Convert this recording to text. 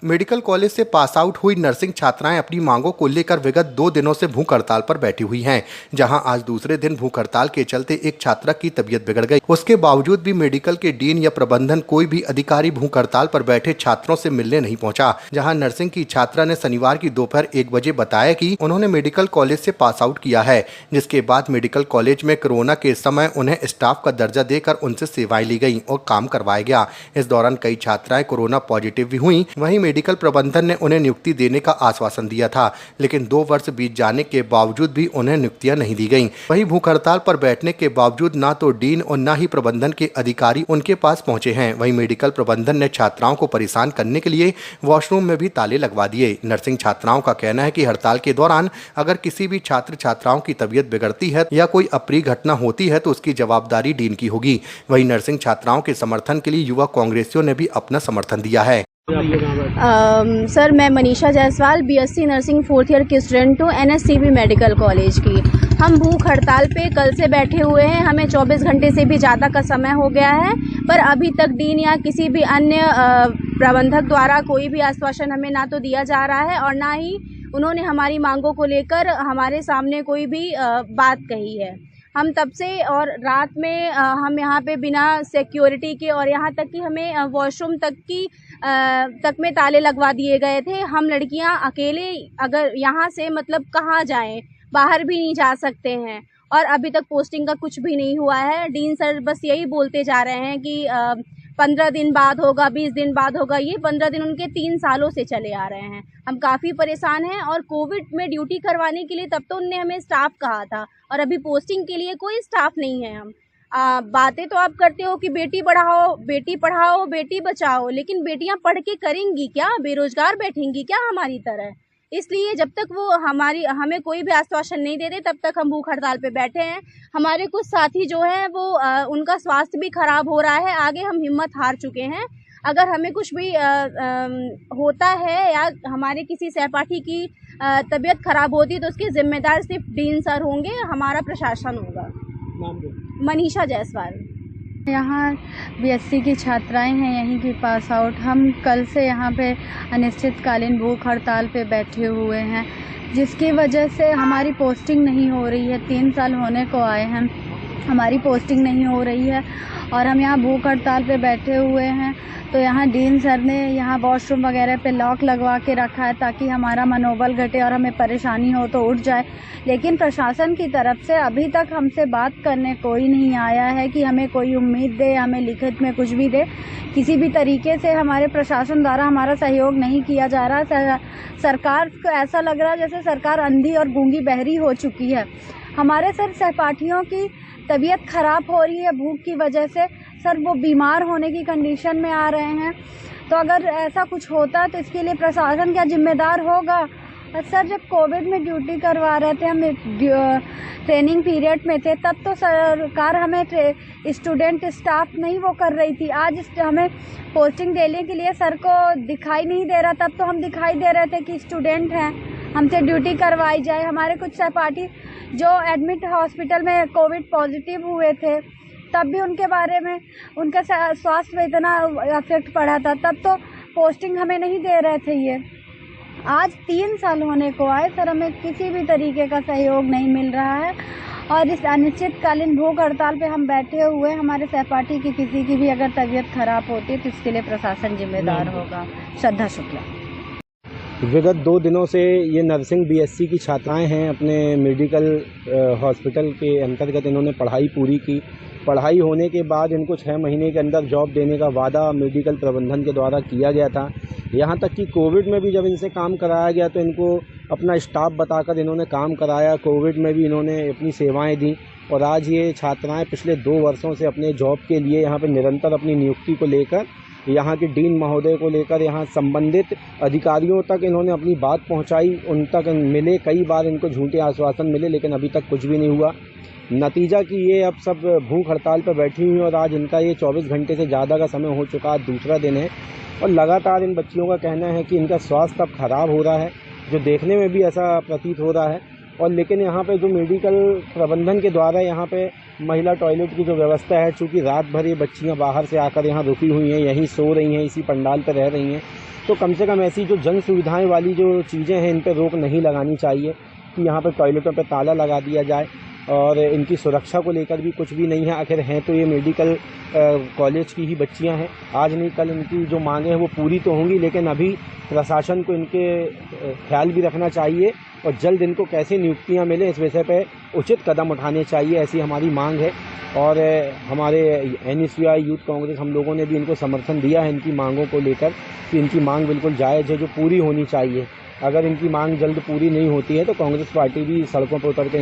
Medical college से pass out हुई nursing छात्राएं अपनी मांगों को लेकर विगत 2 दिनों से भूख हड़ताल पर बैठी हुई हैं, जहां आज दूसरे दिन भूख हड़ताल के चलते एक छात्रा की तबीयत बिगड़ गई। उसके बावजूद भी मेडिकल के डीन या प्रबंधन कोई भी अधिकारी भूख हड़ताल पर बैठे छात्रों से मिलने नहीं पहुंचा। जहां नर्सिंग की छात्रा ने शनिवार की दोपहर 1 बजे बताया कि उन्होंने मेडिकल कॉलेज से पास आउट किया है, जिसके बाद मेडिकल कॉलेज में कोरोना के समय उन्हें स्टाफ का दर्जा देकर उनसे सेवाएं ली गई और काम करवाया गया। इस दौरान कई छात्राएं कोरोना पॉजिटिव भी हुई। वहीं मेडिकल प्रबंधन ने उन्हें नियुक्ति देने का आश्वासन दिया था, लेकिन 2 वर्ष बीत जाने के बावजूद भी उन्हें नियुक्तियां नहीं दी गईं। वहीं भूख हड़ताल पर बैठने के बावजूद ना तो डीन और ना ही प्रबंधन के अधिकारी उनके पास पहुंचे हैं। वहीं मेडिकल प्रबंधन ने छात्राओं को परेशान करने के लिए वॉशरूम में भी ताले लगवा दिए। नर्सिंग छात्राओं का कहना है कि हड़ताल के दौरान अगर किसी भी छात्र छात्राओं की तबीयत बिगड़ती है या कोई अप्रिय घटना होती है तो उसकी जवाबदारी डीन की होगी। वहीं नर्सिंग छात्राओं के समर्थन के लिए युवा कांग्रेसियों ने भी अपना समर्थन दिया है। सर, मैं Manisha Jaiswal BSc nursing 4th year की स्टूडेंट हूँ, एनएससीबी मेडिकल कॉलेज की। हम भूख हड़ताल पे कल से बैठे हुए हैं। हमें 24 घंटे से भी ज़्यादा का समय हो गया है, पर अभी तक डीन या किसी भी अन्य प्रबंधक द्वारा कोई भी आश्वासन हमें ना तो दिया जा रहा है और ना ही उन्होंने हमारी मांगों को लेकर हमारे सामने कोई भी बात कही है। हम तब से और रात में हम यहाँ पे बिना सिक्योरिटी के और यहाँ तक कि हमें वॉशरूम तक में ताले लगवा दिए गए थे। हम लड़कियाँ अकेले अगर यहाँ से मतलब कहाँ जाएं, बाहर भी नहीं जा सकते हैं और अभी तक पोस्टिंग का कुछ भी नहीं हुआ है। डीन सर बस यही बोलते जा रहे हैं कि 15 दिन बाद होगा, 20 दिन बाद होगा। ये 15 दिन उनके 3 सालों से चले आ रहे हैं। हम काफ़ी परेशान हैं और कोविड में ड्यूटी करवाने के लिए तब तो उनने हमें स्टाफ कहा था और अभी पोस्टिंग के लिए कोई स्टाफ नहीं है। हम बातें तो आप करते हो कि बेटी पढ़ाओ, बेटी बचाओ, लेकिन बेटियां पढ़ के करेंगी क्या? बेरोजगार बैठेंगी क्या हमारी तरह? इसलिए जब तक वो हमें कोई भी आश्वासन नहीं देते तब तक हम भूख हड़ताल पे बैठे हैं। हमारे कुछ साथी जो हैं वो उनका स्वास्थ्य भी खराब हो रहा है। आगे हम हिम्मत हार चुके हैं। अगर हमें कुछ भी होता है या हमारे किसी सहपाठी की तबीयत खराब होती है तो उसके जिम्मेदार सिर्फ डीन सर होंगे, हमारा प्रशासन होगा। मनीषा जायसवाल। यहाँ बीएससी की छात्राएं हैं, यहीं की पास आउट। हम कल से यहाँ पे अनिश्चितकालीन भूख हड़ताल पे बैठे हुए हैं, जिसकी वजह से हमारी पोस्टिंग नहीं हो रही है। 3 साल होने को आए हैं, हमारी पोस्टिंग नहीं हो रही है और हम यहाँ भूख हड़ताल पे बैठे हुए हैं। तो यहाँ डीन सर ने यहाँ वॉशरूम वगैरह पे लॉक लगवा के रखा है ताकि हमारा मनोबल घटे और हमें परेशानी हो तो उठ जाए। लेकिन प्रशासन की तरफ से अभी तक हमसे बात करने कोई नहीं आया है कि हमें कोई उम्मीद दे, हमें लिखित में कुछ भी दे। किसी भी तरीके से हमारे प्रशासन द्वारा हमारा सहयोग नहीं किया जा रहा। सरकार को ऐसा लग रहा है जैसे सरकार अंधी और गूंगी बहरी हो चुकी है। हमारे सर सहपाठियों की तबीयत खराब हो रही है भूख की वजह से। सर वो बीमार होने की कंडीशन में आ रहे हैं। तो अगर ऐसा कुछ होता है तो इसके लिए प्रशासन क्या जिम्मेदार होगा? सर, जब कोविड में ड्यूटी करवा रहे थे, हम ट्रेनिंग पीरियड में थे, तब तो सरकार हमें स्टूडेंट स्टाफ नहीं वो कर रही थी। आज हमें पोस्टिंग देने के लिए सर को दिखाई नहीं दे रहा। तब तो हम दिखाई दे रहे थे कि स्टूडेंट हैं, हमसे ड्यूटी करवाई जाए। हमारे कुछ सहपाठी जो एडमिट हॉस्पिटल में कोविड पॉजिटिव हुए थे, तब भी उनके बारे में उनका स्वास्थ्य में इतना अफेक्ट पड़ा था, तब तो पोस्टिंग हमें नहीं दे रहे थे। ये आज 3 साल होने को आए सर, हमें किसी भी तरीके का सहयोग नहीं मिल रहा है और इस अनिश्चितकालीन भूख हड़ताल पे हम बैठे हुए। हमारे सहपाठी की किसी की भी अगर तबीयत खराब होती है तो इसके लिए प्रशासन जिम्मेदार होगा। श्रद्धा शुक्ला। विगत 2 दिनों से ये नर्सिंग बीएससी की छात्राएं हैं, अपने मेडिकल हॉस्पिटल के अंतर्गत इन्होंने पढ़ाई पूरी की। पढ़ाई होने के बाद इनको 6 महीने के अंदर जॉब देने का वादा मेडिकल प्रबंधन के द्वारा किया गया था। यहाँ तक कि कोविड में भी जब इनसे काम कराया गया तो इनको अपना स्टाफ बताकर इन्होंने काम कराया। कोविड में भी इन्होंने अपनी सेवाएं दी और आज ये छात्राएं पिछले 2 वर्षों से अपने जॉब के लिए यहाँ पर निरंतर अपनी नियुक्ति को लेकर, यहाँ के डीन महोदय को लेकर, यहाँ संबंधित अधिकारियों तक इन्होंने अपनी बात पहुँचाई। उन तक मिले, कई बार इनको झूठे आश्वासन मिले, लेकिन अभी तक कुछ भी नहीं हुआ। नतीजा कि ये अब सब भूख हड़ताल पर बैठी हुई और आज इनका ये 24 घंटे से ज़्यादा का समय हो चुका, आज दूसरा दिन है और लगातार इन बच्चियों का कहना है कि इनका स्वास्थ्य अब खराब हो रहा है, जो देखने में भी ऐसा प्रतीत हो रहा है। और लेकिन यहाँ पे जो मेडिकल प्रबंधन के द्वारा यहाँ पे महिला टॉयलेट की जो व्यवस्था है, चूँकि रात भर ये बच्चियाँ बाहर से आकर यहाँ रुकी हुई हैं, यहीं सो रही हैं, इसी पंडाल पर रह रही हैं, तो कम से कम ऐसी जो जन सुविधाएं वाली जो चीज़ें हैं इन पर रोक नहीं लगानी चाहिए कि यहाँ पर टॉयलेटों पर ताला लगा दिया जाए। और इनकी सुरक्षा को लेकर भी कुछ भी नहीं है, आखिर हैं तो ये मेडिकल कॉलेज की ही बच्चियां हैं। आज नहीं कल इनकी जो मांगें हैं वो पूरी तो होंगी, लेकिन अभी प्रशासन को इनके ख्याल भी रखना चाहिए और जल्द इनको कैसे नियुक्तियां मिलें इस विषय पे उचित कदम उठाने चाहिए, ऐसी हमारी मांग है। और हमारे NSUI यूथ कांग्रेस हम लोगों ने भी इनको समर्थन दिया है इनकी मांगों को लेकर कि इनकी मांग बिल्कुल जायज़ है, जो पूरी होनी चाहिए। अगर इनकी मांग जल्द पूरी नहीं होती है तो कांग्रेस पार्टी भी सड़कों पर उतर के